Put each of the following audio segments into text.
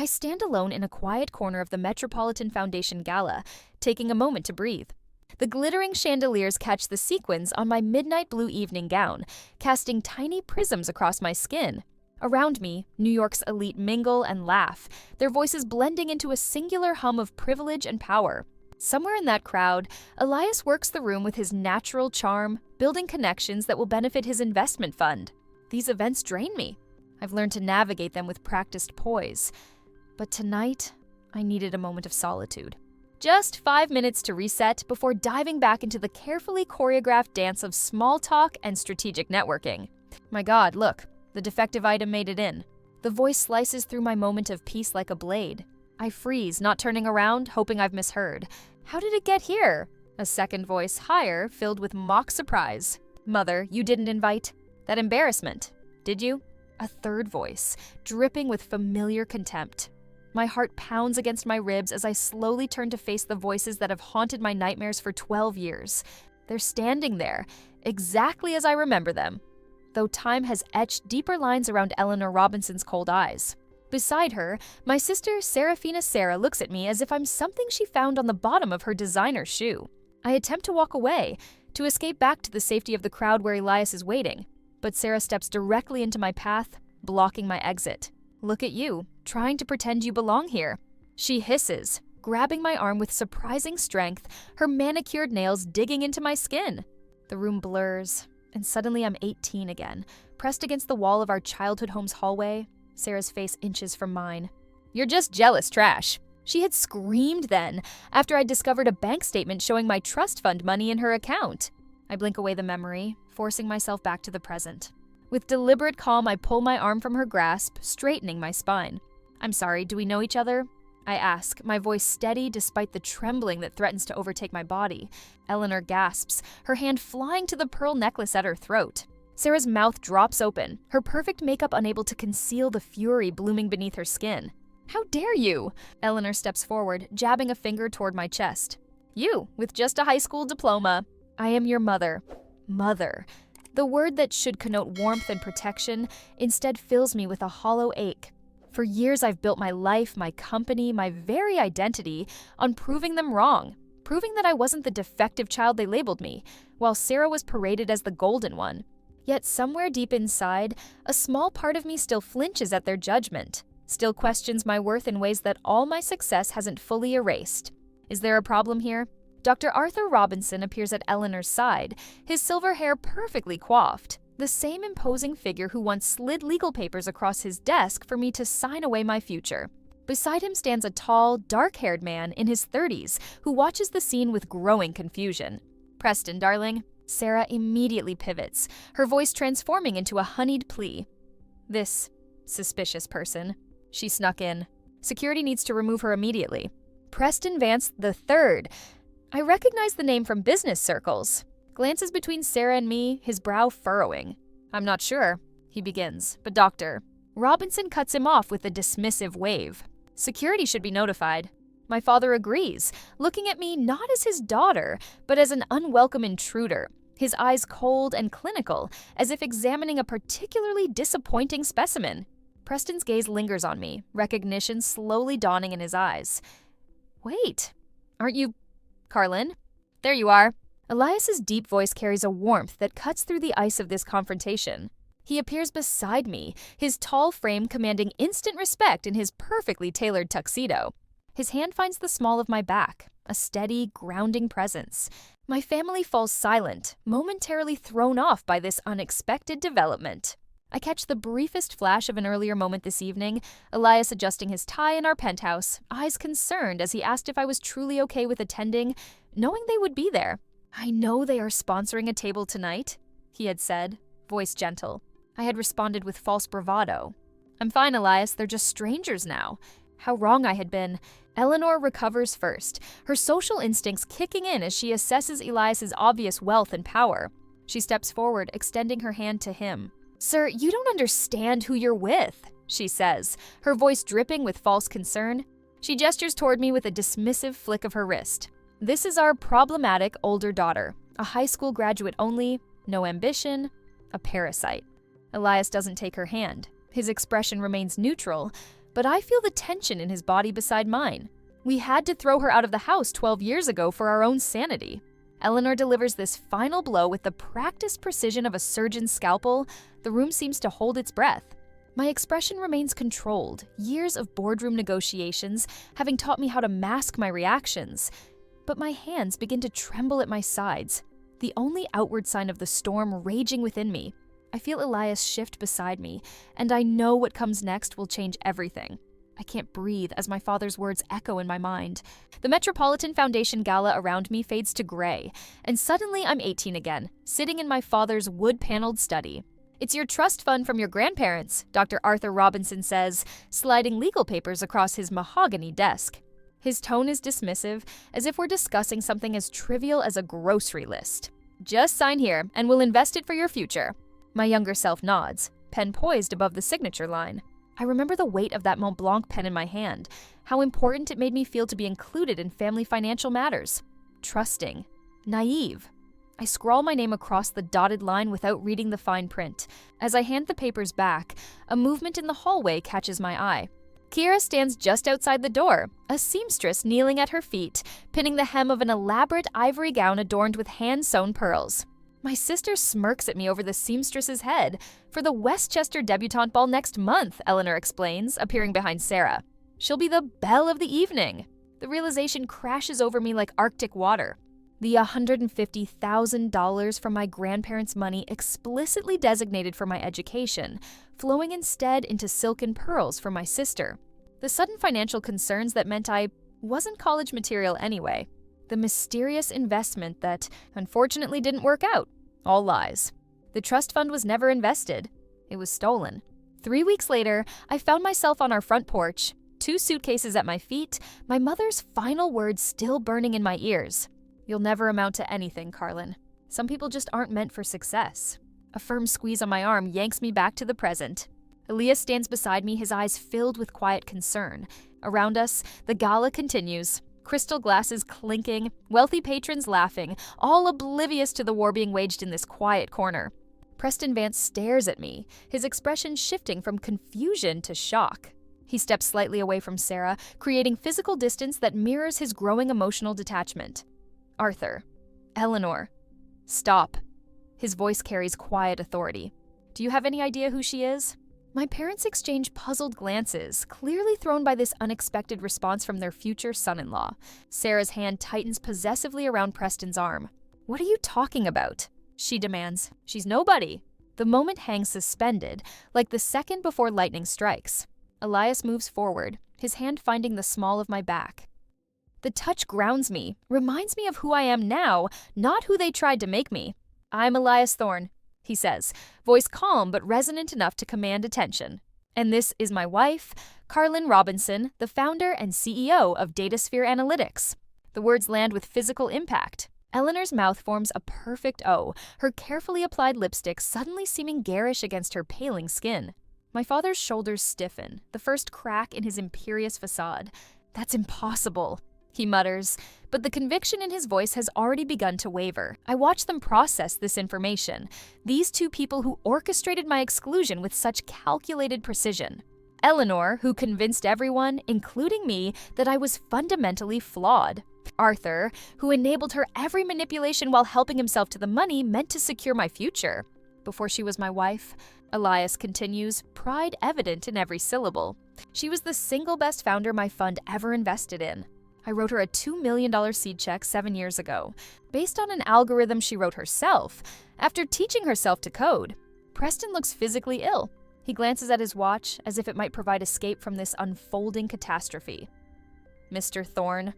I stand alone in a quiet corner of the Metropolitan Foundation gala, taking a moment to breathe. The glittering chandeliers catch the sequins on my midnight blue evening gown, casting tiny prisms across my skin. Around me, New York's elite mingle and laugh, their voices blending into a singular hum of privilege and power. Somewhere in that crowd, Elias works the room with his natural charm, building connections that will benefit his investment fund. These events drain me. I've learned to navigate them with practiced poise. But tonight, I needed a moment of solitude. Just 5 minutes to reset before diving back into the carefully choreographed dance of small talk and strategic networking. My God, look, the defective item made it in. The voice slices through my moment of peace like a blade. I freeze, not turning around, hoping I've misheard. How did it get here? A second voice higher, filled with mock surprise. Mother, you didn't invite? That embarrassment, did you? A third voice, dripping with familiar contempt. My heart pounds against my ribs as I slowly turn to face the voices that have haunted my nightmares for 12 years. They're standing there, exactly as I remember them, though time has etched deeper lines around Karlyn Robinson's cold eyes. Beside her, my sister Serafina Sarah looks at me as if I'm something she found on the bottom of her designer shoe. I attempt to walk away, to escape back to the safety of the crowd where Elias is waiting, but Sarah steps directly into my path, blocking my exit. Look at you, trying to pretend you belong here. She hisses, grabbing my arm with surprising strength, her manicured nails digging into my skin. The room blurs, and suddenly I'm 18 again, pressed against the wall of our childhood home's hallway. Sarah's face inches from mine. You're just jealous trash. She had screamed then, after I'd discovered a bank statement showing my trust fund money in her account. I blink away the memory, forcing myself back to the present. With deliberate calm, I pull my arm from her grasp, straightening my spine. I'm sorry, do we know each other? I ask, my voice steady despite the trembling that threatens to overtake my body. Eleanor gasps, her hand flying to the pearl necklace at her throat. Sarah's mouth drops open, her perfect makeup unable to conceal the fury blooming beneath her skin. How dare you? Eleanor steps forward, jabbing a finger toward my chest. You, with just a high school diploma. I am your mother. Mother. The word that should connote warmth and protection instead fills me with a hollow ache. For years I've built my life, my company, my very identity on proving them wrong, proving that I wasn't the defective child they labeled me, while Sarah was paraded as the golden one. Yet somewhere deep inside, a small part of me still flinches at their judgment, still questions my worth in ways that all my success hasn't fully erased. Is there a problem here? Dr. Arthur Robinson appears at Eleanor's side, his silver hair perfectly coiffed, the same imposing figure who once slid legal papers across his desk for me to sign away my future. Beside him stands a tall, dark-haired man in his 30s who watches the scene with growing confusion. Preston, darling. Sarah immediately pivots, her voice transforming into a honeyed plea. This suspicious person. She snuck in. Security needs to remove her immediately. Preston Vance III. I recognize the name from business circles. Glances between Sarah and me, his brow furrowing. I'm not sure, he begins, but Dr. Robinson cuts him off with a dismissive wave. Security should be notified. My father agrees, looking at me not as his daughter, but as an unwelcome intruder, his eyes cold and clinical, as if examining a particularly disappointing specimen. Preston's gaze lingers on me, recognition slowly dawning in his eyes. Wait, aren't you Karlyn? There you are. Elias's deep voice carries a warmth that cuts through the ice of this confrontation. He appears beside me, his tall frame commanding instant respect in his perfectly tailored tuxedo. His hand finds the small of my back, a steady, grounding presence. My family falls silent, momentarily thrown off by this unexpected development. I catch the briefest flash of an earlier moment this evening, Elias adjusting his tie in our penthouse, eyes concerned as he asked if I was truly okay with attending, knowing they would be there. I know they are sponsoring a table tonight, he had said, voice gentle. I had responded with false bravado. I'm fine, Elias, they're just strangers now. How wrong I had been. Eleanor recovers first, her social instincts kicking in as she assesses Elias's obvious wealth and power. She steps forward, extending her hand to him. Sir, you don't understand who you're with, she says, her voice dripping with false concern. She gestures toward me with a dismissive flick of her wrist. This is our problematic older daughter, a high school graduate only, no ambition, a parasite. Elias doesn't take her hand. His expression remains neutral, but I feel the tension in his body beside mine. We had to throw her out of the house 12 years ago for our own sanity. Eleanor delivers this final blow with the practiced precision of a surgeon's scalpel. The room seems to hold its breath. My expression remains controlled, years of boardroom negotiations having taught me how to mask my reactions. But my hands begin to tremble at my sides, the only outward sign of the storm raging within me. I feel Elias shift beside me, and I know what comes next will change everything. I can't breathe as my father's words echo in my mind. The Metropolitan Foundation gala around me fades to gray, and suddenly I'm 18 again, sitting in my father's wood-paneled study. "It's your trust fund from your grandparents," Dr. Arthur Robinson says, sliding legal papers across his mahogany desk. His tone is dismissive, as if we're discussing something as trivial as a grocery list. "Just sign here, and we'll invest it for your future." My younger self nods, pen poised above the signature line. I remember the weight of that Mont Blanc pen in my hand, how important it made me feel to be included in family financial matters. Trusting. Naive. I scrawl my name across the dotted line without reading the fine print. As I hand the papers back, a movement in the hallway catches my eye. Kira stands just outside the door, a seamstress kneeling at her feet, pinning the hem of an elaborate ivory gown adorned with hand-sewn pearls. My sister smirks at me over the seamstress's head. "For the Westchester debutante ball next month," Eleanor explains, appearing behind Sarah. "She'll be the belle of the evening." The realization crashes over me like Arctic water. The $150,000 from my grandparents' money explicitly designated for my education, flowing instead into silken pearls for my sister. The sudden financial concerns that meant I wasn't college material anyway. The mysterious investment that unfortunately didn't work out. All lies. The trust fund was never invested. It was stolen. 3 weeks later, I found myself on our front porch, 2 suitcases at my feet, my mother's final words still burning in my ears. "You'll never amount to anything, Karlyn. Some people just aren't meant for success." A firm squeeze on my arm yanks me back to the present. Elias stands beside me, his eyes filled with quiet concern. Around us, the gala continues. Crystal glasses clinking, wealthy patrons laughing, all oblivious to the war being waged in this quiet corner. Preston Vance stares at me, his expression shifting from confusion to shock. He steps slightly away from Sarah, creating physical distance that mirrors his growing emotional detachment. "Arthur. Eleanor. Stop." His voice carries quiet authority. "Do you have any idea who she is?" My parents exchange puzzled glances, clearly thrown by this unexpected response from their future son-in-law. Sarah's hand tightens possessively around Preston's arm. "What are you talking about?" she demands. "She's nobody." The moment hangs suspended, like the second before lightning strikes. Elias moves forward, his hand finding the small of my back. The touch grounds me, reminds me of who I am now, not who they tried to make me. "I'm Elias Thorne," he says, voice calm but resonant enough to command attention. "And this is my wife, Karlyn Robinson, the founder and CEO of DataSphere Analytics." The words land with physical impact. Eleanor's mouth forms a perfect O, her carefully applied lipstick suddenly seeming garish against her paling skin. My father's shoulders stiffen, the first crack in his imperious facade. "That's impossible," he mutters, but the conviction in his voice has already begun to waver. I watch them process this information, these 2 people who orchestrated my exclusion with such calculated precision. Eleanor, who convinced everyone, including me, that I was fundamentally flawed. Arthur, who enabled her every manipulation while helping himself to the money meant to secure my future. Before she was my wife, Elias continues, pride evident in every syllable. She was the single best founder my fund ever invested in. I wrote her a $2 million seed check 7 years ago, based on an algorithm she wrote herself, after teaching herself to code. Preston looks physically ill. He glances at his watch, as if it might provide escape from this unfolding catastrophe. "Mr. Thorne,"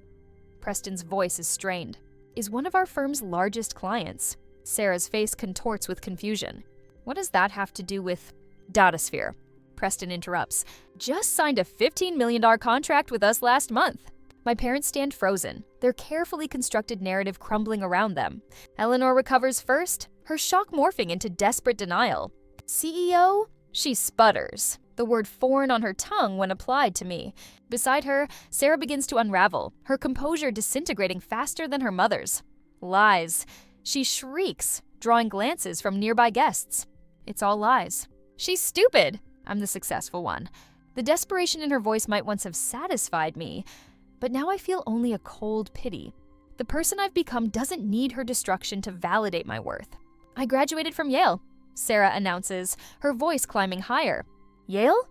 Preston's voice is strained, "is one of our firm's largest clients." Sarah's face contorts with confusion. "What does that have to do with DataSphere?" Preston interrupts. "Just signed a $15 million contract with us last month." My parents stand frozen, their carefully constructed narrative crumbling around them. Eleanor recovers first, her shock morphing into desperate denial. "CEO?" She sputters, the word foreign on her tongue when applied to me. Beside her, Sarah begins to unravel, her composure disintegrating faster than her mother's. "Lies." She shrieks, drawing glances from nearby guests. It's all lies. "She's stupid." I'm the successful one. The desperation in her voice might once have satisfied me, but now I feel only a cold pity. The person I've become doesn't need her destruction to validate my worth. I graduated from Yale, Sarah announces, her voice climbing higher. Yale?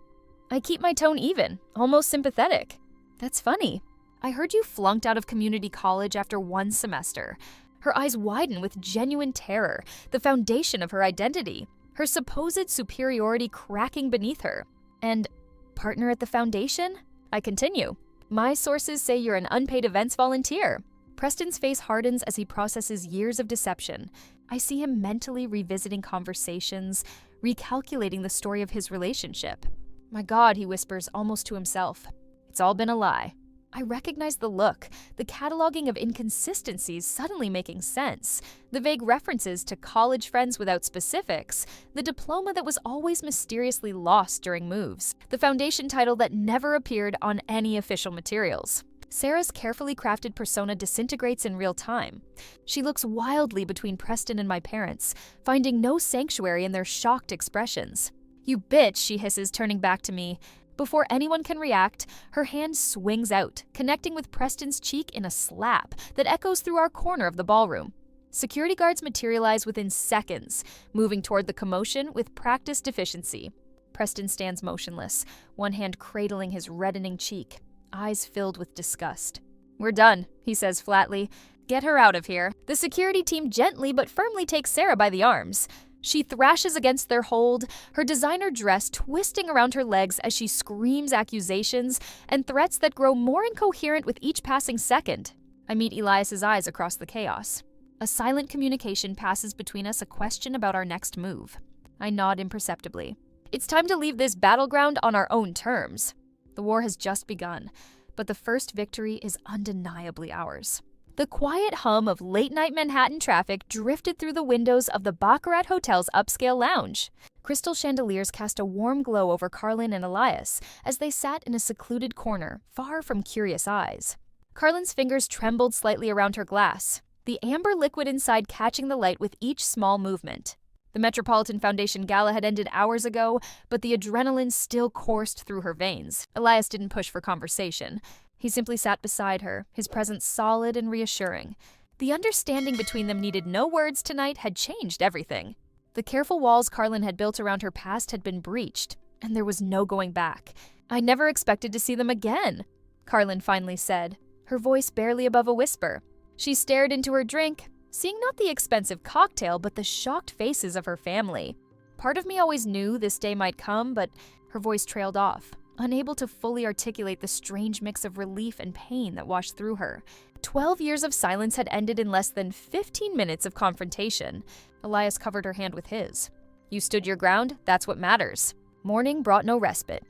I keep my tone even, almost sympathetic. That's funny. I heard you flunked out of community college after one semester. Her eyes widen with genuine terror, the foundation of her identity, her supposed superiority cracking beneath her. And partner at the foundation? I continue. My sources say you're an unpaid events volunteer. Preston's face hardens as he processes years of deception. I see him mentally revisiting conversations, recalculating the story of his relationship. My God, he whispers almost to himself. It's all been a lie. I recognize the look, the cataloging of inconsistencies suddenly making sense, the vague references to college friends without specifics, the diploma that was always mysteriously lost during moves, the foundation title that never appeared on any official materials. Sarah's carefully crafted persona disintegrates in real time. She looks wildly between Preston and my parents, finding no sanctuary in their shocked expressions. You bitch, she hisses, turning back to me. Before anyone can react, her hand swings out, connecting with Preston's cheek in a slap that echoes through our corner of the ballroom. Security guards materialize within seconds, moving toward the commotion with practiced efficiency. Preston stands motionless, one hand cradling his reddening cheek, eyes filled with disgust. We're done, he says flatly. Get her out of here. The security team gently but firmly takes Sarah by the arms. She thrashes against their hold, her designer dress twisting around her legs as she screams accusations and threats that grow more incoherent with each passing second. I meet Elias's eyes across the chaos. A silent communication passes between us, a question about our next move. I nod imperceptibly. It's time to leave this battleground on our own terms. The war has just begun, but the first victory is undeniably ours. The quiet hum of late-night Manhattan traffic drifted through the windows of the Baccarat Hotel's upscale lounge. Crystal chandeliers cast a warm glow over Karlyn and Elias as they sat in a secluded corner, far from curious eyes. Karlyn's fingers trembled slightly around her glass, the amber liquid inside catching the light with each small movement. The Metropolitan Foundation gala had ended hours ago, but the adrenaline still coursed through her veins. Elias didn't push for conversation. He simply sat beside her, his presence solid and reassuring. The understanding between them needed no words tonight had changed everything. The careful walls Karlyn had built around her past had been breached, and there was no going back. I never expected to see them again, Karlyn finally said, her voice barely above a whisper. She stared into her drink, seeing not the expensive cocktail but the shocked faces of her family. Part of me always knew this day might come, but her voice trailed off, unable to fully articulate the strange mix of relief and pain that washed through her. 12 years of silence had ended in less than 15 minutes of confrontation. Elias covered her hand with his. You stood your ground, that's what matters. Morning brought no respite.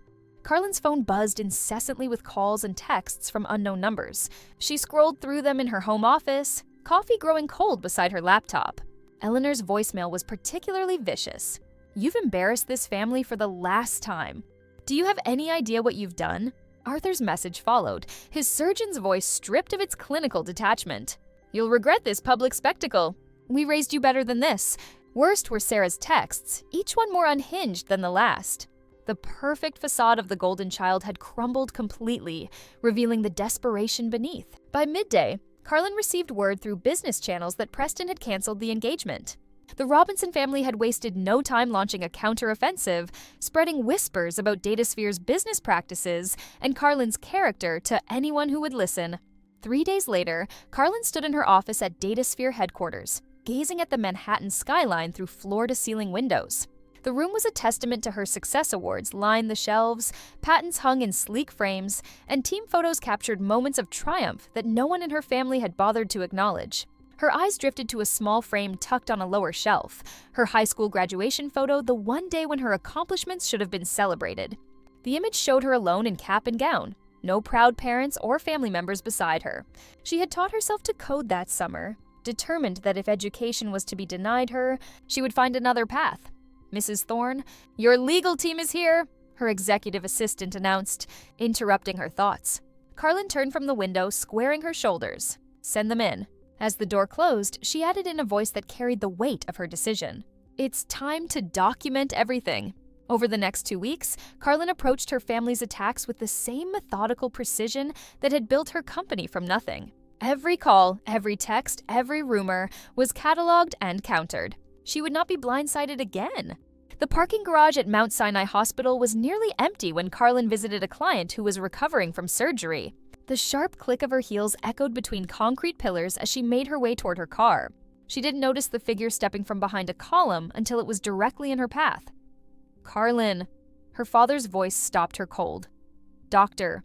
Karlyn's phone buzzed incessantly with calls and texts from unknown numbers. She scrolled through them in her home office, coffee growing cold beside her laptop. Eleanor's voicemail was particularly vicious. You've embarrassed this family for the last time. Do you have any idea what you've done? Arthur's message followed, his surgeon's voice stripped of its clinical detachment. You'll regret this public spectacle. We raised you better than this. Worst were Sarah's texts, each one more unhinged than the last. The perfect facade of the golden child had crumbled completely, revealing the desperation beneath. By midday, Karlyn received word through business channels that Preston had canceled the engagement. The Robinson family had wasted no time launching a counteroffensive, spreading whispers about Datasphere's business practices and Karlyn's character to anyone who would listen. 3 days later, Karlyn stood in her office at Datasphere headquarters, gazing at the Manhattan skyline through floor-to-ceiling windows. The room was a testament to her success awards lined the shelves, patents hung in sleek frames, and team photos captured moments of triumph that no one in her family had bothered to acknowledge. Her eyes drifted to a small frame tucked on a lower shelf, her high school graduation photo, the one day when her accomplishments should have been celebrated. The image showed her alone in cap and gown, no proud parents or family members beside her. She had taught herself to code that summer, determined that if education was to be denied her, she would find another path. Mrs. Thorne, your legal team is here, her executive assistant announced, interrupting her thoughts. Karlyn turned from the window, squaring her shoulders. Send them in. As the door closed, she added in a voice that carried the weight of her decision. It's time to document everything. Over the next 2 weeks, Karlyn approached her family's attacks with the same methodical precision that had built her company from nothing. Every call, every text, every rumor was cataloged and countered. She would not be blindsided again. The parking garage at Mount Sinai Hospital was nearly empty when Karlyn visited a client who was recovering from surgery. The sharp click of her heels echoed between concrete pillars as she made her way toward her car. She didn't notice the figure stepping from behind a column until it was directly in her path. "Karlyn." Her father's voice stopped her cold. "Doctor."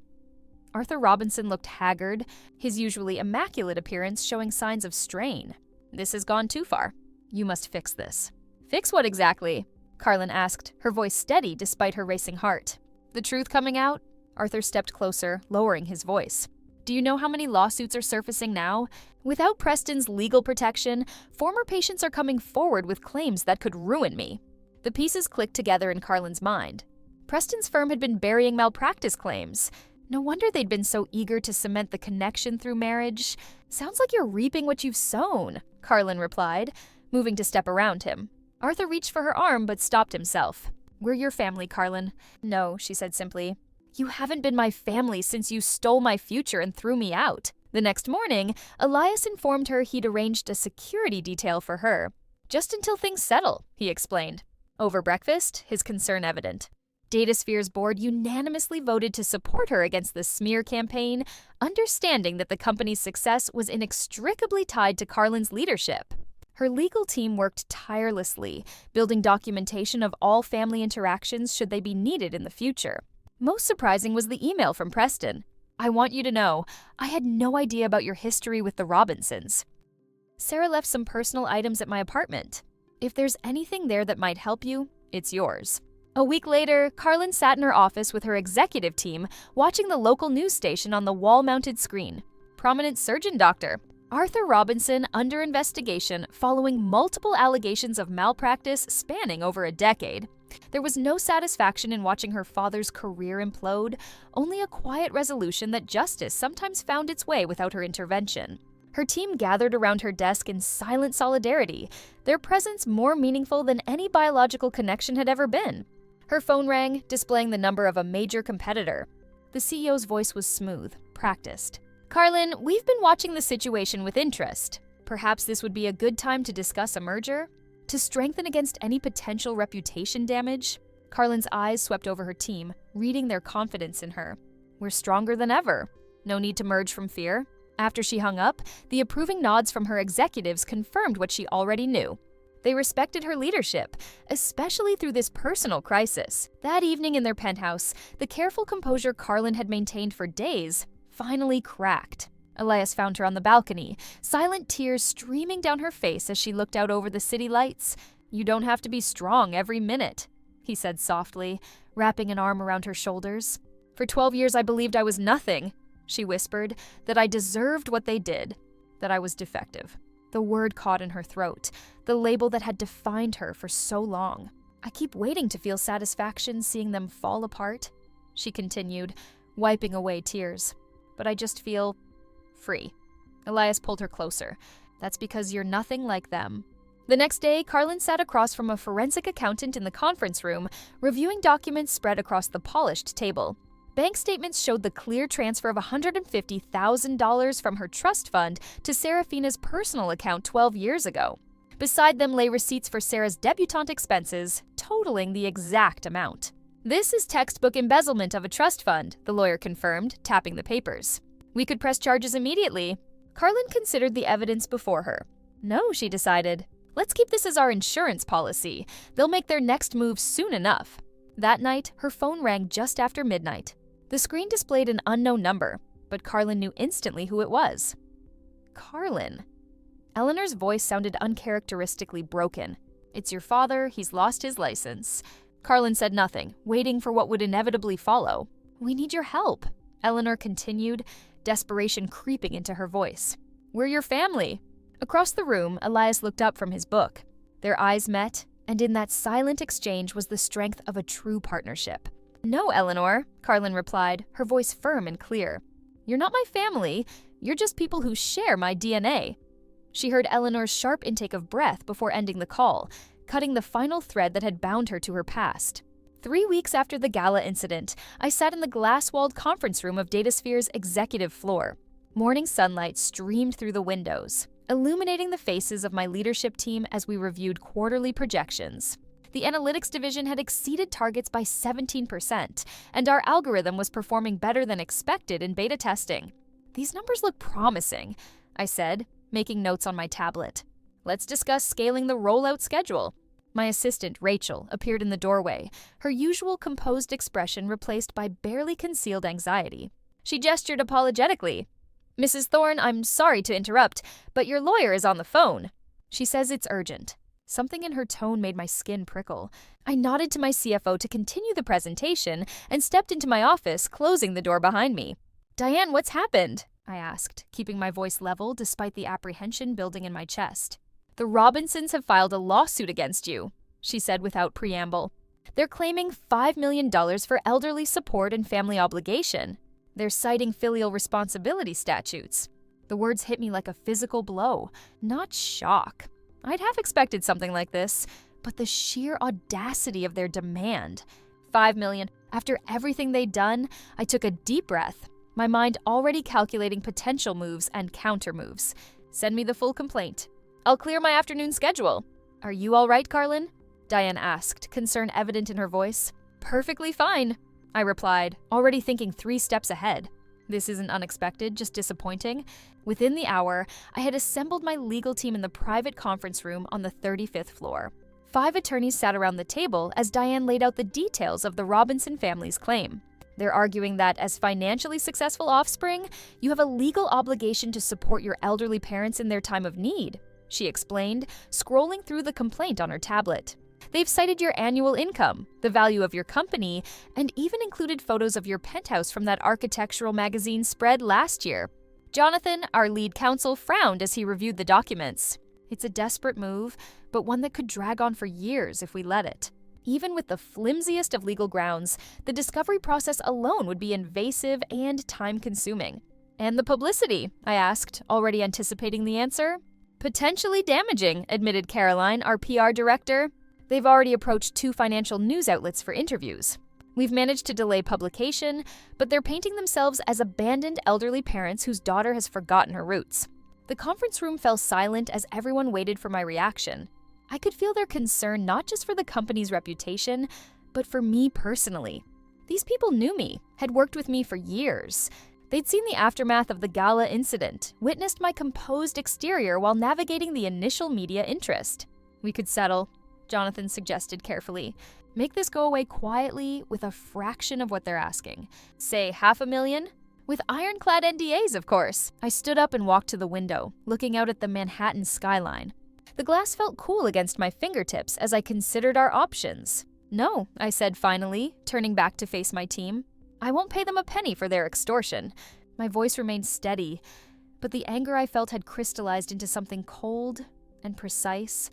Arthur Robinson looked haggard, his usually immaculate appearance showing signs of strain. "This has gone too far. You must fix this." "Fix what exactly?" Karlyn asked, her voice steady despite her racing heart. "The truth coming out?" Arthur stepped closer, lowering his voice. "Do you know how many lawsuits are surfacing now? Without Preston's legal protection, former patients are coming forward with claims that could ruin me." The pieces clicked together in Karlyn's mind. Preston's firm had been burying malpractice claims. No wonder they'd been so eager to cement the connection through marriage. "Sounds like you're reaping what you've sown," Karlyn replied, moving to step around him. Arthur reached for her arm but stopped himself. "We're your family, Karlyn." "No," she said simply. "You haven't been my family since you stole my future and threw me out." The next morning, Elias informed her he'd arranged a security detail for her. "Just until things settle," he explained. Over breakfast, his concern evident. Datasphere's board unanimously voted to support her against the smear campaign, understanding that the company's success was inextricably tied to Karlyn's leadership. Her legal team worked tirelessly, building documentation of all family interactions should they be needed in the future. Most surprising was the email from Preston. "I want you to know, I had no idea about your history with the Robinsons. Sarah left some personal items at my apartment. If there's anything there that might help you, it's yours." A week later, Karlyn sat in her office with her executive team, watching the local news station on the wall-mounted screen. Prominent surgeon doctor Arthur Robinson under investigation following multiple allegations of malpractice spanning over a decade. There was no satisfaction in watching her father's career implode, only a quiet resolution that justice sometimes found its way without her intervention. Her team gathered around her desk in silent solidarity, their presence more meaningful than any biological connection had ever been. Her phone rang, displaying the number of a major competitor. The CEO's voice was smooth, practiced. "Karlyn, we've been watching the situation with interest. Perhaps this would be a good time to discuss a merger? To strengthen against any potential reputation damage?" Karlyn's eyes swept over her team, reading their confidence in her. "We're stronger than ever. No need to merge from fear." After she hung up, the approving nods from her executives confirmed what she already knew. They respected her leadership, especially through this personal crisis. That evening in their penthouse, the careful composure Karlyn had maintained for days finally cracked. Elias found her on the balcony, silent tears streaming down her face as she looked out over the city lights. "You don't have to be strong every minute," he said softly, wrapping an arm around her shoulders. "For 12 years I believed I was nothing," she whispered, "that I deserved what they did, that I was defective." The word caught in her throat, the label that had defined her for so long. "I keep waiting to feel satisfaction seeing them fall apart," she continued, wiping away tears. "But I just feel free." Elias pulled her closer. "That's because you're nothing like them." The next day, Karlyn sat across from a forensic accountant in the conference room, reviewing documents spread across the polished table. Bank statements showed the clear transfer of $150,000 from her trust fund to Serafina's personal account 12 years ago. Beside them lay receipts for Sarah's debutante expenses, totaling the exact amount. "This is textbook embezzlement of a trust fund," the lawyer confirmed, tapping the papers. "We could press charges immediately." Karlyn considered the evidence before her. "No," she decided. "Let's keep this as our insurance policy. They'll make their next move soon enough." That night, her phone rang just after midnight. The screen displayed an unknown number, but Karlyn knew instantly who it was. Karlyn. Eleanor's voice sounded uncharacteristically broken. "It's your father, he's lost his license." Karlyn said nothing, waiting for what would inevitably follow. "We need your help," Eleanor continued, desperation creeping into her voice. "We're your family." Across the room, Elias looked up from his book. Their eyes met, and in that silent exchange was the strength of a true partnership. "No, Eleanor," Karlyn replied, her voice firm and clear. "You're not my family. You're just people who share my DNA." She heard Eleanor's sharp intake of breath before ending the call, cutting the final thread that had bound her to her past. 3 weeks after the gala incident, I sat in the glass-walled conference room of DataSphere's executive floor. Morning sunlight streamed through the windows, illuminating the faces of my leadership team as we reviewed quarterly projections. The analytics division had exceeded targets by 17%, and our algorithm was performing better than expected in beta testing. "These numbers look promising," I said, making notes on my tablet. "Let's discuss scaling the rollout schedule." My assistant, Rachel, appeared in the doorway, her usual composed expression replaced by barely concealed anxiety. She gestured apologetically. "Mrs. Thorne, I'm sorry to interrupt, but your lawyer is on the phone. She says it's urgent." Something in her tone made my skin prickle. I nodded to my CFO to continue the presentation and stepped into my office, closing the door behind me. "Diane, what's happened?" I asked, keeping my voice level despite the apprehension building in my chest. "The Robinsons have filed a lawsuit against you," she said without preamble. "They're claiming $5 million for elderly support and family obligation. They're citing filial responsibility statutes." The words hit me like a physical blow, not shock. I'd have expected something like this, but the sheer audacity of their demand. $5 million. After everything they'd done, I took a deep breath, my mind already calculating potential moves and counter-moves. "Send me the full complaint. I'll clear my afternoon schedule." "Are you all right, Karlyn?" Diane asked, concern evident in her voice. "Perfectly fine," I replied, already thinking 3 steps ahead. This isn't unexpected, just disappointing. Within the hour, I had assembled my legal team in the private conference room on the 35th floor. 5 attorneys sat around the table as Diane laid out the details of the Robinson family's claim. They're arguing that as financially successful offspring, you have a legal obligation to support your elderly parents in their time of need, she explained, scrolling through the complaint on her tablet. They've cited your annual income, the value of your company, and even included photos of your penthouse from that architectural magazine spread last year. Jonathan, our lead counsel, frowned as he reviewed the documents. It's a desperate move, but one that could drag on for years if we let it. Even with the flimsiest of legal grounds, the discovery process alone would be invasive and time-consuming. "And the publicity?" I asked, already anticipating the answer. "Potentially damaging," admitted Caroline, our PR director. "They've already approached 2 financial news outlets for interviews. We've managed to delay publication, but they're painting themselves as abandoned elderly parents whose daughter has forgotten her roots." The conference room fell silent as everyone waited for my reaction. I could feel their concern not just for the company's reputation, but for me personally. These people knew me, had worked with me for years. They'd seen the aftermath of the gala incident, witnessed my composed exterior while navigating the initial media interest. "We could settle," Jonathan suggested carefully. "Make this go away quietly with a fraction of what they're asking. Say $500,000? With ironclad NDAs, of course." I stood up and walked to the window, looking out at the Manhattan skyline. The glass felt cool against my fingertips as I considered our options. "No," I said finally, turning back to face my team. "I won't pay them a penny for their extortion." My voice remained steady, but the anger I felt had crystallized into something cold and precise,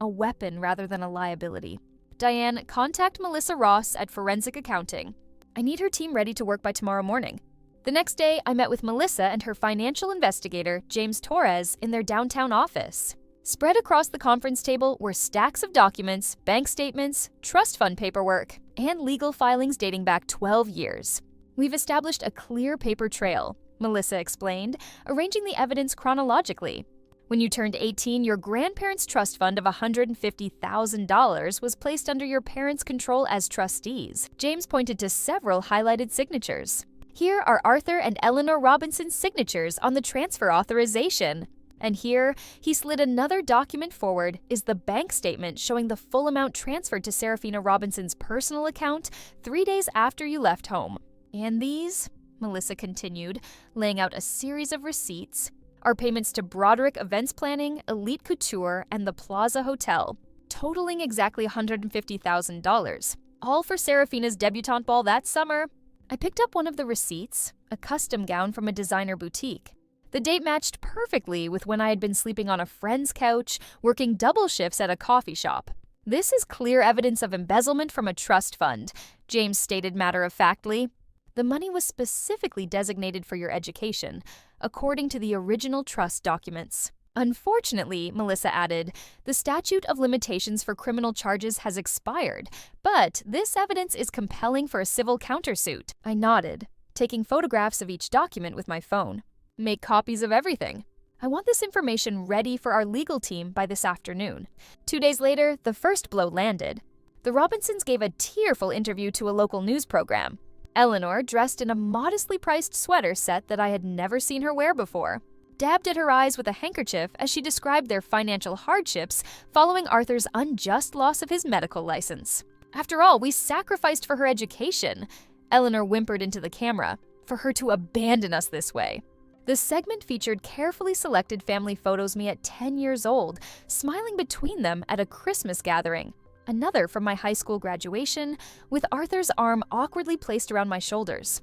a weapon rather than a liability. "Diane, contact Melissa Ross at Forensic Accounting. I need her team ready to work by tomorrow morning." The next day, I met with Melissa and her financial investigator, James Torres, in their downtown office. Spread across the conference table were stacks of documents, bank statements, trust fund paperwork, and legal filings dating back 12 years. "We've established a clear paper trail," Melissa explained, arranging the evidence chronologically. "When you turned 18, your grandparents' trust fund of $150,000 was placed under your parents' control as trustees." James pointed to several highlighted signatures. "Here are Arthur and Eleanor Robinson's signatures on the transfer authorization. And here," he slid another document forward, "is the bank statement showing the full amount transferred to Serafina Robinson's personal account 3 days after you left home. And these," Melissa continued, laying out a series of receipts, "are payments to Broderick Events Planning, Elite Couture, and the Plaza Hotel, totaling exactly $150,000, all for Serafina's debutante ball that summer." I picked up one of the receipts, a custom gown from a designer boutique. The date matched perfectly with when I had been sleeping on a friend's couch, working double shifts at a coffee shop. "This is clear evidence of embezzlement from a trust fund," James stated matter-of-factly. "The money was specifically designated for your education, according to the original trust documents." Unfortunately, Melissa added, the statute of limitations for criminal charges has expired, but this evidence is compelling for a civil countersuit. I nodded, taking photographs of each document with my phone. Make copies of everything. I want this information ready for our legal team by this afternoon. 2 days later, the first blow landed. The Robinsons gave a tearful interview to a local news program. Eleanor, dressed in a modestly priced sweater set that I had never seen her wear before, dabbed at her eyes with a handkerchief as she described their financial hardships following Arthur's unjust loss of his medical license. After all, we sacrificed for her education, Eleanor whimpered into the camera, for her to abandon us this way. The segment featured carefully selected family photos of me at 10 years old, smiling between them at a Christmas gathering. Another from my high school graduation, with Arthur's arm awkwardly placed around my shoulders.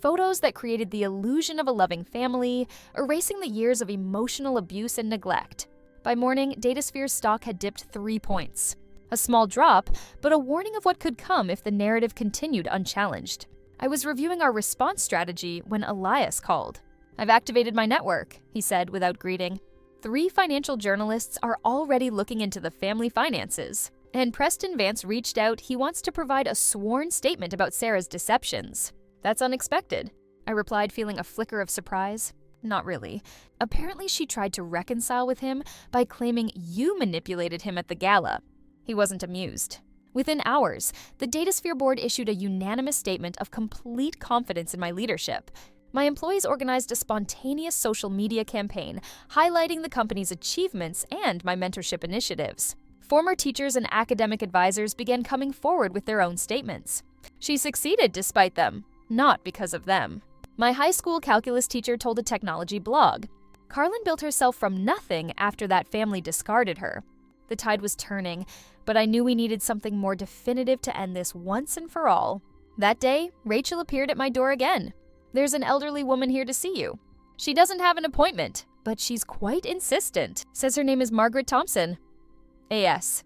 Photos that created the illusion of a loving family, erasing the years of emotional abuse and neglect. By morning, Datasphere's stock had dipped 3 points. A small drop, but a warning of what could come if the narrative continued unchallenged. I was reviewing our response strategy when Elias called. "I've activated my network," he said without greeting. 3 financial journalists are already looking into the family finances. And Preston Vance reached out. He wants to provide a sworn statement about Sarah's deceptions. That's unexpected, I replied, feeling a flicker of surprise. Not really. Apparently she tried to reconcile with him by claiming you manipulated him at the gala. He wasn't amused. Within hours, the Datasphere board issued a unanimous statement of complete confidence in my leadership. My employees organized a spontaneous social media campaign highlighting the company's achievements and my mentorship initiatives. Former teachers and academic advisors began coming forward with their own statements. She succeeded despite them, not because of them. My high school calculus teacher told a technology blog. Karlyn built herself from nothing after that family discarded her. The tide was turning, but I knew we needed something more definitive to end this once and for all. That day, Rachel appeared at my door again. "There's an elderly woman here to see you. She doesn't have an appointment, but she's quite insistent. Says her name is Margaret Thompson. A.S."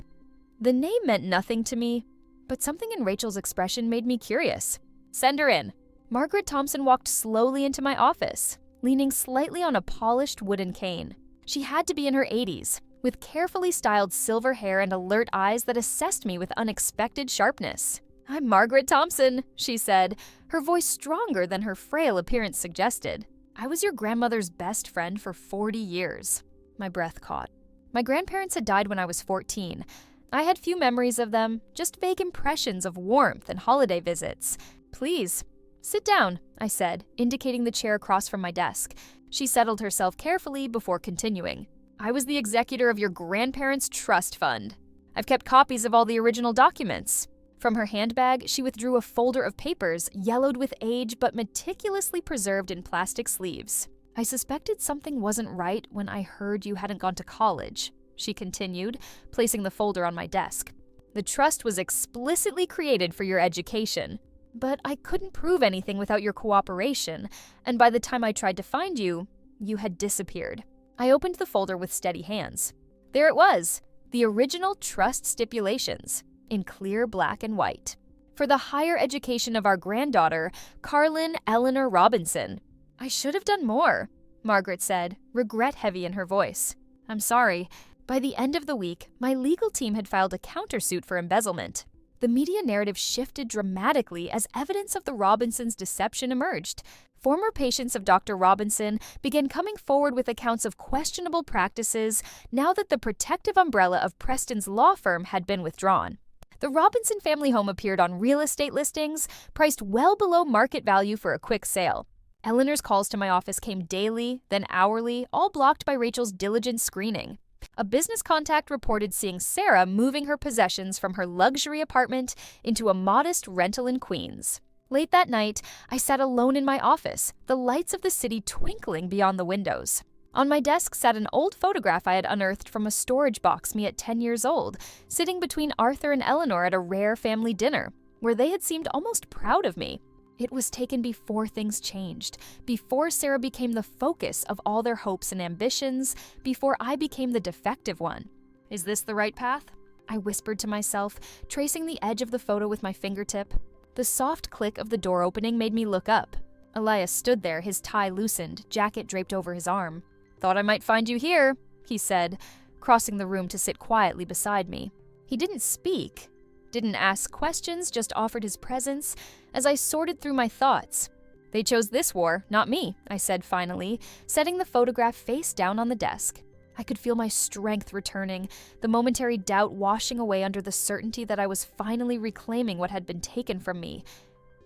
The name meant nothing to me, but something in Rachel's expression made me curious. "Send her in." Margaret Thompson walked slowly into my office, leaning slightly on a polished wooden cane. She had to be in her 80s, with carefully styled silver hair and alert eyes that assessed me with unexpected sharpness. "I'm Margaret Thompson," she said, her voice stronger than her frail appearance suggested. "I was your grandmother's best friend for 40 years. My breath caught. My grandparents had died when I was 14. I had few memories of them, just vague impressions of warmth and holiday visits. "Please, sit down," I said, indicating the chair across from my desk. She settled herself carefully before continuing. "I was the executor of your grandparents' trust fund. I've kept copies of all the original documents." From her handbag, she withdrew a folder of papers, yellowed with age but meticulously preserved in plastic sleeves. "I suspected something wasn't right when I heard you hadn't gone to college," she continued, placing the folder on my desk. "The trust was explicitly created for your education. But I couldn't prove anything without your cooperation, and by the time I tried to find you, you had disappeared." I opened the folder with steady hands. There it was, the original trust stipulations, in clear black and white. For the higher education of our granddaughter, Karlyn Eleanor Robinson. "I should have done more," Margaret said, regret heavy in her voice. "I'm sorry." By the end of the week, my legal team had filed a countersuit for embezzlement. The media narrative shifted dramatically as evidence of the Robinsons' deception emerged. Former patients of Dr. Robinson began coming forward with accounts of questionable practices now that the protective umbrella of Preston's law firm had been withdrawn. The Robinson family home appeared on real estate listings, priced well below market value for a quick sale. Eleanor's calls to my office came daily, then hourly, all blocked by Rachel's diligent screening. A business contact reported seeing Sarah moving her possessions from her luxury apartment into a modest rental in Queens. Late that night, I sat alone in my office, the lights of the city twinkling beyond the windows. On my desk sat an old photograph I had unearthed from a storage box me at 10 years old, sitting between Arthur and Eleanor at a rare family dinner, where they had seemed almost proud of me. It was taken before things changed, before Sarah became the focus of all their hopes and ambitions, before I became the defective one. "Is this the right path?" I whispered to myself, tracing the edge of the photo with my fingertip. The soft click of the door opening made me look up. Elias stood there, his tie loosened, jacket draped over his arm. "Thought I might find you here," he said, crossing the room to sit quietly beside me. He didn't speak, didn't ask questions, just offered his presence as I sorted through my thoughts. "They chose this war, not me," I said finally, setting the photograph face down on the desk. I could feel my strength returning, the momentary doubt washing away under the certainty that I was finally reclaiming what had been taken from me.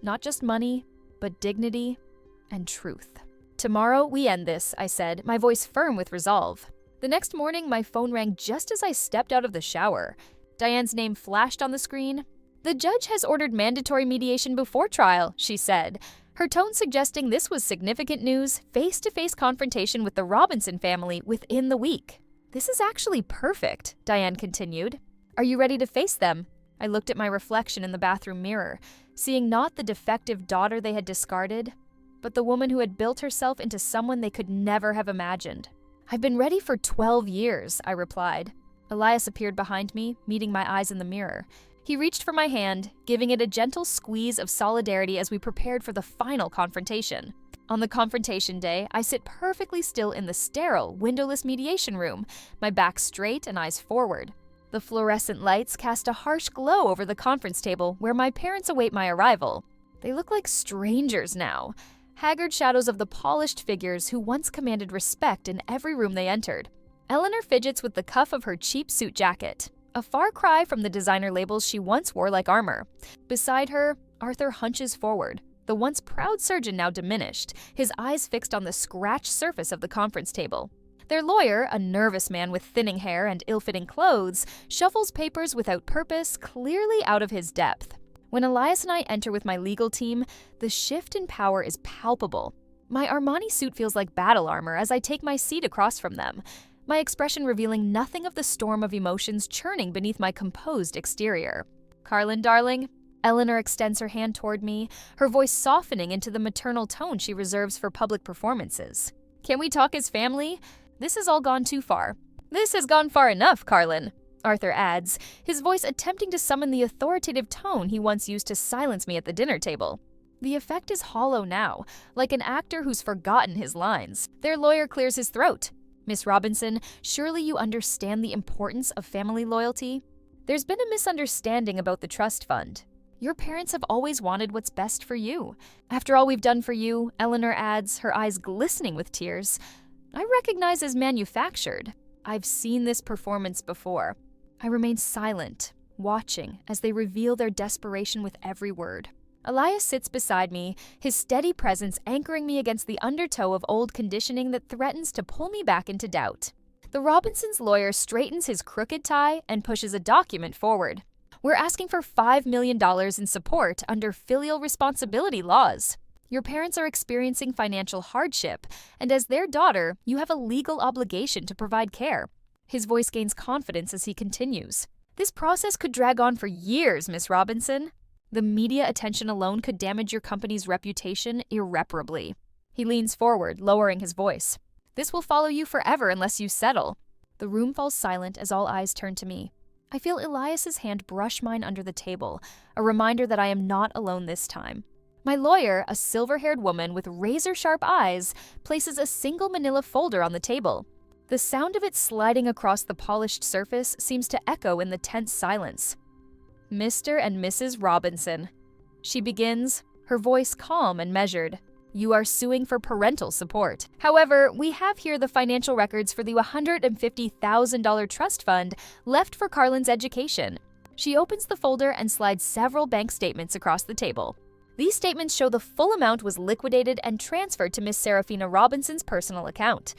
Not just money, but dignity and truth. "Tomorrow we end this," I said, my voice firm with resolve. The next morning, my phone rang just as I stepped out of the shower. Diane's name flashed on the screen. "The judge has ordered mandatory mediation before trial," she said, her tone suggesting this was significant news, face-to-face confrontation with the Robinson family within the week. "This is actually perfect," Diane continued. "Are you ready to face them?" I looked at my reflection in the bathroom mirror, seeing not the defective daughter they had discarded, but the woman who had built herself into someone they could never have imagined. "I've been ready for 12 years, I replied. Elias appeared behind me, meeting my eyes in the mirror. He reached for my hand, giving it a gentle squeeze of solidarity as we prepared for the final confrontation. On the confrontation day, I sit perfectly still in the sterile, windowless mediation room, my back straight and eyes forward. The fluorescent lights cast a harsh glow over the conference table where my parents await my arrival. They look like strangers now, haggard shadows of the polished figures who once commanded respect in every room they entered. Eleanor fidgets with the cuff of her cheap suit jacket, a far cry from the designer labels she once wore like armor. Beside her, Arthur hunches forward, the once proud surgeon now diminished, his eyes fixed on the scratched surface of the conference table. Their lawyer, a nervous man with thinning hair and ill-fitting clothes, shuffles papers without purpose, clearly out of his depth. When Elias and I enter with my legal team, the shift in power is palpable. My Armani suit feels like battle armor as I take my seat across from them, my expression revealing nothing of the storm of emotions churning beneath my composed exterior. "Karlyn, darling." Eleanor extends her hand toward me, her voice softening into the maternal tone she reserves for public performances. "Can we talk as family? This has all gone too far." "This has gone far enough, Karlyn," Arthur adds, his voice attempting to summon the authoritative tone he once used to silence me at the dinner table. The effect is hollow now, like an actor who's forgotten his lines. Their lawyer clears his throat. "Miss Robinson, surely you understand the importance of family loyalty? There's been a misunderstanding about the trust fund. Your parents have always wanted what's best for you. After all we've done for you," Eleanor adds, her eyes glistening with tears, "I recognize as manufactured. I've seen this performance before." I remain silent, watching as they reveal their desperation with every word. Elias sits beside me, his steady presence anchoring me against the undertow of old conditioning that threatens to pull me back into doubt. The Robinsons' lawyer straightens his crooked tie and pushes a document forward. "We're asking for $5 million in support under filial responsibility laws. Your parents are experiencing financial hardship, and as their daughter, you have a legal obligation to provide care." His voice gains confidence as he continues. "This process could drag on for years, Miss Robinson. The media attention alone could damage your company's reputation irreparably." He leans forward, lowering his voice. "This will follow you forever unless you settle." The room falls silent as all eyes turn to me. I feel Elias's hand brush mine under the table, a reminder that I am not alone this time. My lawyer, a silver-haired woman with razor-sharp eyes, places a single manila folder on the table. The sound of it sliding across the polished surface seems to echo in the tense silence. "Mr. and Mrs. Robinson," she begins, her voice calm and measured. "You are suing for parental support. However, we have here the financial records for the $150,000 trust fund left for Karlyn's education." She opens the folder and slides several bank statements across the table. These statements show the full amount was liquidated and transferred to Miss Serafina Robinson's personal account.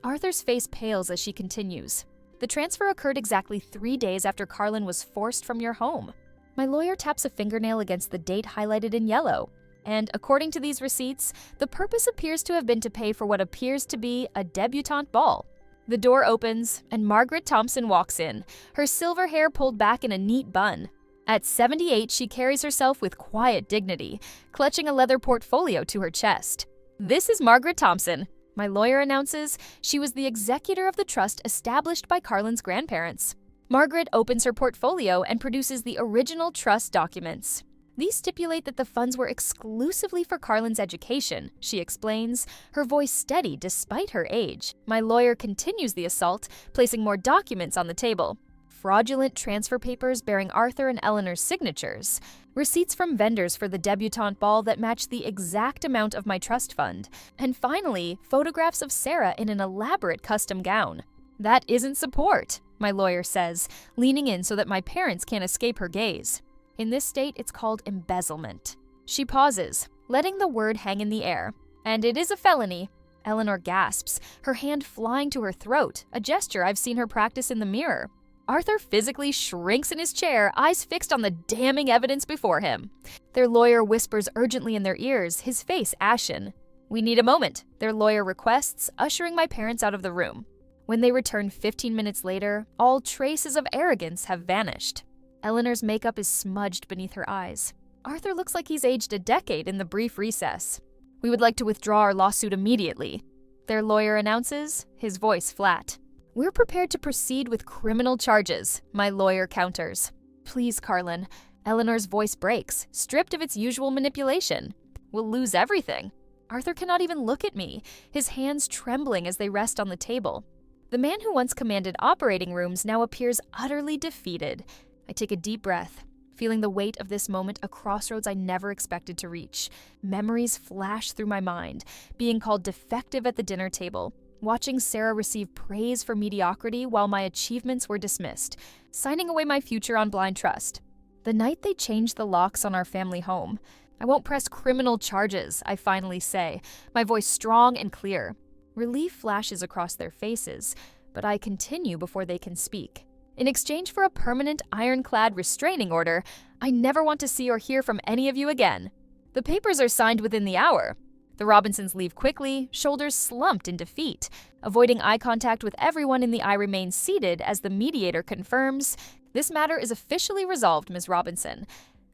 Arthur's face pales as she continues. "The transfer occurred exactly 3 days after Karlyn was forced from your home." My lawyer taps a fingernail against the date highlighted in yellow. "And according to these receipts, the purpose appears to have been to pay for what appears to be a debutante ball." The door opens, and Margaret Thompson walks in, her silver hair pulled back in a neat bun. At 78, she carries herself with quiet dignity, clutching a leather portfolio to her chest. "This is Margaret Thompson," my lawyer announces. She was the executor of the trust established by Karlyn's grandparents. Margaret opens her portfolio and produces the original trust documents. These stipulate that the funds were exclusively for Karlyn's education, she explains, her voice steady despite her age. My lawyer continues the assault, placing more documents on the table. Fraudulent transfer papers bearing Arthur and Eleanor's signatures, receipts from vendors for the debutante ball that match the exact amount of my trust fund, and finally, photographs of Sarah in an elaborate custom gown. That isn't support, my lawyer says, leaning in so that my parents can't escape her gaze. In this state, it's called embezzlement. She pauses, letting the word hang in the air. And it is a felony. Eleanor gasps, her hand flying to her throat, a gesture I've seen her practice in the mirror. Arthur physically shrinks in his chair, eyes fixed on the damning evidence before him. Their lawyer whispers urgently in their ears, his face ashen. We need a moment, their lawyer requests, ushering my parents out of the room. When they return 15 minutes later, all traces of arrogance have vanished. Eleanor's makeup is smudged beneath her eyes. Arthur looks like he's aged a decade in the brief recess. We would like to withdraw our lawsuit immediately, their lawyer announces, his voice flat. We're prepared to proceed with criminal charges, my lawyer counters. Please, Karlyn. Eleanor's voice breaks, stripped of its usual manipulation. We'll lose everything. Arthur cannot even look at me, his hands trembling as they rest on the table. The man who once commanded operating rooms now appears utterly defeated. I take a deep breath, feeling the weight of this moment a crossroads I never expected to reach. Memories flash through my mind, being called defective at the dinner table, watching Sarah receive praise for mediocrity while my achievements were dismissed, signing away my future on blind trust. The night they changed the locks on our family home. I won't press criminal charges, I finally say, my voice strong and clear. Relief flashes across their faces, but I continue before they can speak. In exchange for a permanent ironclad restraining order, I never want to see or hear from any of you again. The papers are signed within the hour. The Robinsons leave quickly, shoulders slumped in defeat. Avoiding eye contact with everyone in the I remain seated as the mediator confirms, this matter is officially resolved, Ms. Robinson.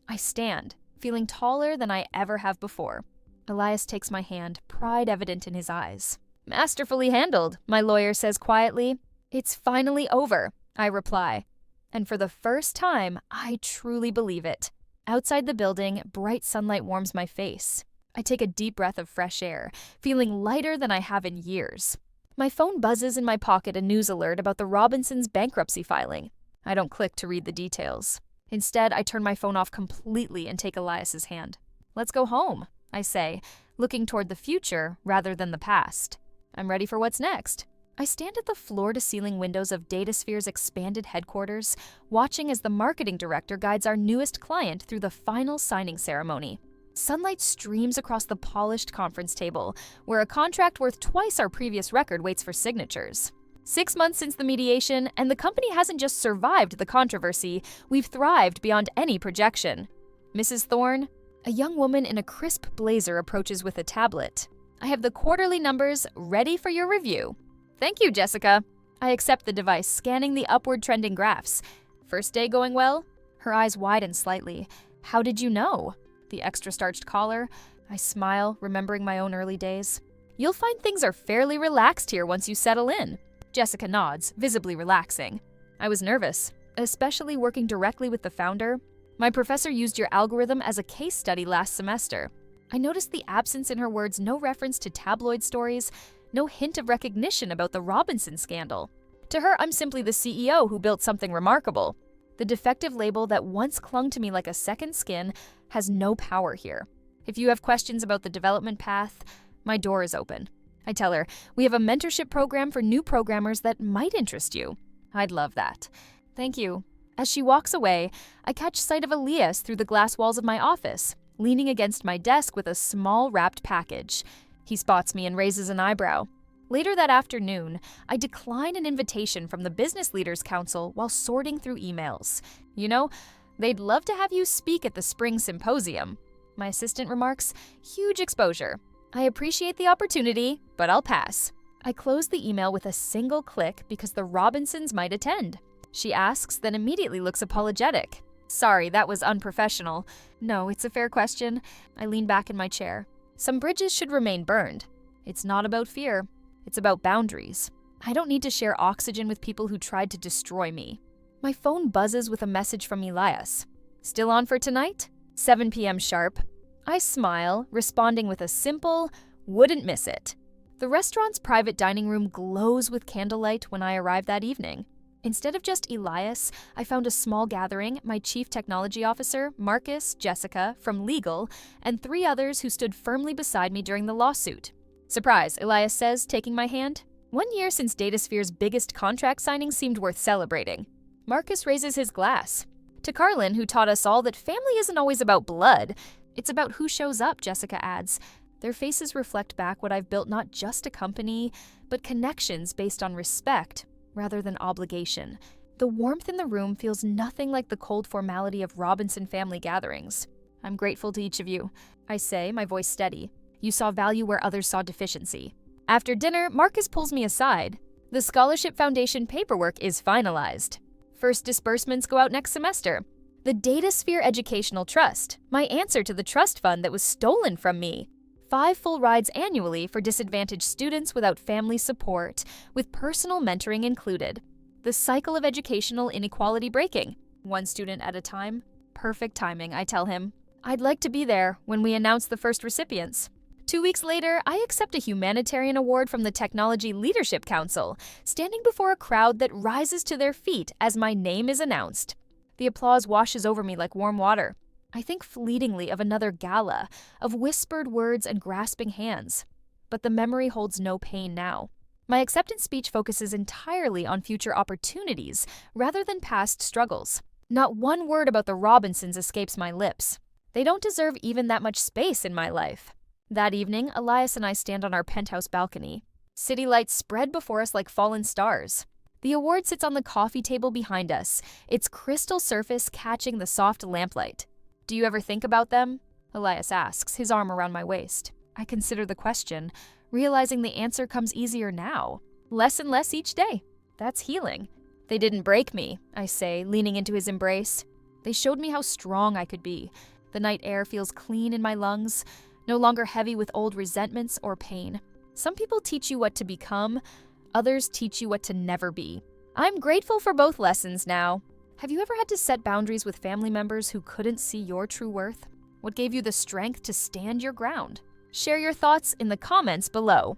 I stand, feeling taller than I ever have before. Elias takes my hand, pride evident in his eyes. Masterfully handled, my lawyer says quietly. It's finally over, I reply. And for the first time, I truly believe it. Outside the building, bright sunlight warms my face. I take a deep breath of fresh air, feeling lighter than I have in years. My phone buzzes in my pocket a news alert about the Robinsons' bankruptcy filing. I don't click to read the details. Instead, I turn my phone off completely and take Elias's hand. Let's go home, I say, looking toward the future rather than the past. I'm ready for what's next. I stand at the floor-to-ceiling windows of DataSphere's expanded headquarters, watching as the marketing director guides our newest client through the final signing ceremony. Sunlight streams across the polished conference table, where a contract worth twice our previous record waits for signatures. 6 months since the mediation, and the company hasn't just survived the controversy, we've thrived beyond any projection. Mrs. Thorne, a young woman in a crisp blazer, approaches with a tablet. I have the quarterly numbers ready for your review. Thank you, Jessica. I accept the device, scanning the upward trending graphs. First day going well? Her eyes widen slightly. How did you know? The extra starched collar. I smile, remembering my own early days. You'll find things are fairly relaxed here once you settle in. Jessica nods, visibly relaxing. I was nervous, especially working directly with the founder. My professor used your algorithm as a case study last semester. I noticed the absence in her words, no reference to tabloid stories, no hint of recognition about the Robinson scandal. To her, I'm simply the CEO who built something remarkable. The defective label that once clung to me like a second skin has no power here. If you have questions about the development path, my door is open. I tell her, we have a mentorship program for new programmers that might interest you. I'd love that. Thank you. As she walks away, I catch sight of Elias through the glass walls of my office, leaning against my desk with a small wrapped package. He spots me and raises an eyebrow. Later that afternoon, I decline an invitation from the Business Leaders Council while sorting through emails. You know, they'd love to have you speak at the spring symposium. My assistant remarks, huge exposure. I appreciate the opportunity, but I'll pass. I close the email with a single click because the Robinsons might attend. She asks, then immediately looks apologetic. Sorry, that was unprofessional. No, it's a fair question. I lean back in my chair. Some bridges should remain burned. It's not about fear. It's about boundaries. I don't need to share oxygen with people who tried to destroy me. My phone buzzes with a message from Elias. Still on for tonight? 7 p.m. sharp. I smile, responding with a simple, "Wouldn't miss it." The restaurant's private dining room glows with candlelight when I arrive that evening. Instead of just Elias, I found a small gathering, my chief technology officer, Marcus, Jessica, from legal, and 3 others who stood firmly beside me during the lawsuit. "Surprise," Elias says, taking my hand. 1 year since DataSphere's biggest contract signing seemed worth celebrating. Marcus raises his glass. "To Karlyn, who taught us all that family isn't always about blood. It's about who shows up," Jessica adds. Their faces reflect back what I've built, not just a company, but connections based on respect rather than obligation. The warmth in the room feels nothing like the cold formality of Robinson family gatherings. "I'm grateful to each of you," I say, my voice steady. "You saw value where others saw deficiency." After dinner, Marcus pulls me aside. "The Scholarship Foundation paperwork is finalized. First disbursements go out next semester. The DataSphere Educational Trust, my answer to the trust fund that was stolen from me. 5 full rides annually for disadvantaged students without family support, with personal mentoring included. The cycle of educational inequality breaking, 1 student at a time. Perfect timing," I tell him. "I'd like to be there when we announce the first recipients." 2 weeks later, I accept a humanitarian award from the Technology Leadership Council, standing before a crowd that rises to their feet as my name is announced. The applause washes over me like warm water. I think fleetingly of another gala, of whispered words and grasping hands. But the memory holds no pain now. My acceptance speech focuses entirely on future opportunities rather than past struggles. Not one word about the Robinsons escapes my lips. They don't deserve even that much space in my life. That evening, Elias and I stand on our penthouse balcony. City lights spread before us like fallen stars. The award sits on the coffee table behind us, its crystal surface catching the soft lamplight. "Do you ever think about them?" Elias asks, his arm around my waist. I consider the question, realizing the answer comes easier now. Less and less each day. That's healing. "They didn't break me," I say, leaning into his embrace. "They showed me how strong I could be. The night air feels clean in my lungs, no longer heavy with old resentments or pain. Some people teach you what to become, others teach you what to never be. I'm grateful for both lessons now." Have you ever had to set boundaries with family members who couldn't see your true worth? What gave you the strength to stand your ground? Share your thoughts in the comments below.